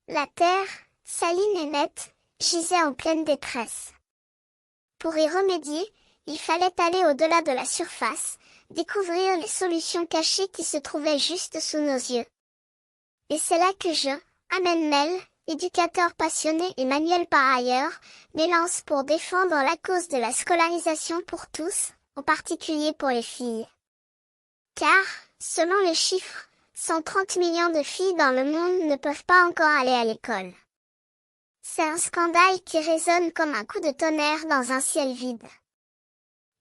La terre, saline et nette, gisait en pleine détresse. Pour y remédier, il fallait aller au-delà de la surface, découvrir les solutions cachées qui se trouvaient juste sous nos yeux. Et c'est là que je, Amen Mel, éducateur passionné et manuel par ailleurs, m'élance pour défendre la cause de la scolarisation pour tous, en particulier pour les filles. Car, selon les chiffres, 130 millions de filles dans le monde ne peuvent pas encore aller à l'école. C'est un scandale qui résonne comme un coup de tonnerre dans un ciel vide.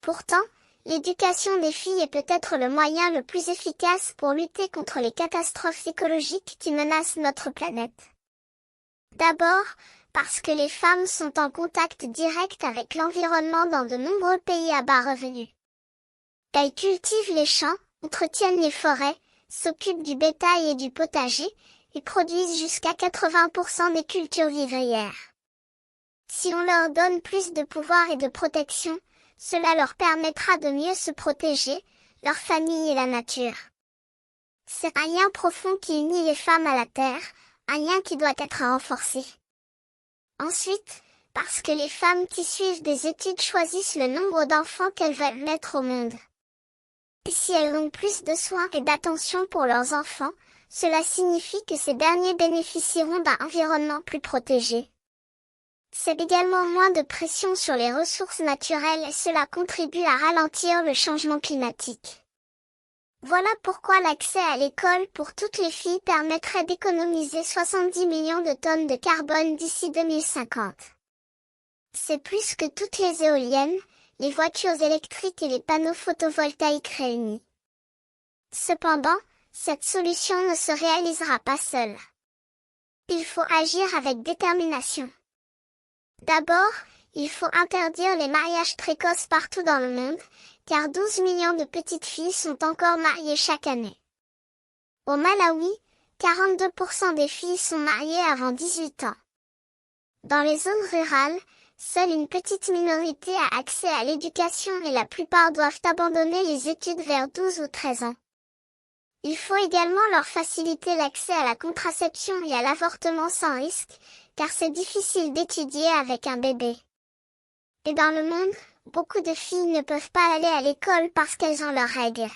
Pourtant, l'éducation des filles est peut-être le moyen le plus efficace pour lutter contre les catastrophes écologiques qui menacent notre planète. D'abord, parce que les femmes sont en contact direct avec l'environnement dans de nombreux pays à bas revenus. Elles cultivent les champs, entretiennent les forêts, s'occupent du bétail et du potager, et produisent jusqu'à 80% des cultures vivrières. Si on leur donne plus de pouvoir et de protection, cela leur permettra de mieux se protéger, leur famille et la nature. C'est un lien profond qui unit les femmes à la terre, un lien qui doit être renforcé. Ensuite, parce que les femmes qui suivent des études choisissent le nombre d'enfants qu'elles veulent mettre au monde. Et si elles ont plus de soins et d'attention pour leurs enfants, cela signifie que ces derniers bénéficieront d'un environnement plus protégé. C'est également moins de pression sur les ressources naturelles et cela contribue à ralentir le changement climatique. Voilà pourquoi l'accès à l'école pour toutes les filles permettrait d'économiser 70 millions de tonnes de carbone d'ici 2050. C'est plus que toutes les éoliennes, les voitures électriques et les panneaux photovoltaïques réunis. Cependant, cette solution ne se réalisera pas seule. Il faut agir avec détermination. D'abord, il faut interdire les mariages précoces partout dans le monde, car 12 millions de petites filles sont encore mariées chaque année. Au Malawi, 42% des filles sont mariées avant 18 ans. Dans les zones rurales, seule une petite minorité a accès à l'éducation et la plupart doivent abandonner les études vers 12 ou 13 ans. Il faut également leur faciliter l'accès à la contraception et à l'avortement sans risque, car c'est difficile d'étudier avec un bébé. Et dans le monde, beaucoup de filles ne peuvent pas aller à l'école parce qu'elles ont leurs règles.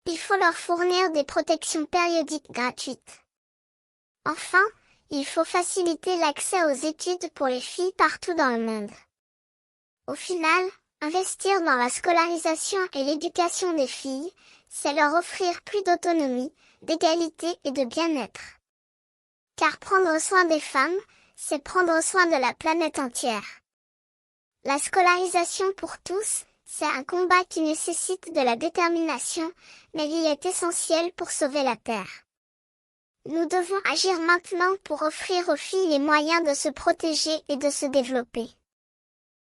Il faut leur fournir des protections périodiques gratuites. Enfin, il faut faciliter l'accès aux études pour les filles partout dans le monde. Au final, investir dans la scolarisation et l'éducation des filles, c'est leur offrir plus d'autonomie, d'égalité et de bien-être. Car prendre soin des femmes, c'est prendre soin de la planète entière. La scolarisation pour tous, c'est un combat qui nécessite de la détermination, mais il est essentiel pour sauver la Terre. Nous devons agir maintenant pour offrir aux filles les moyens de se protéger et de se développer.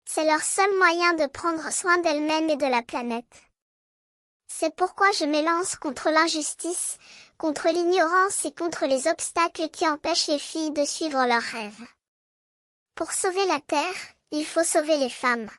C'est leur seul moyen de prendre soin d'elles-mêmes et de la planète. C'est pourquoi je m'élance contre l'injustice, contre l'ignorance et contre les obstacles qui empêchent les filles de suivre leurs rêves. Pour sauver la Terre, il faut sauver les femmes.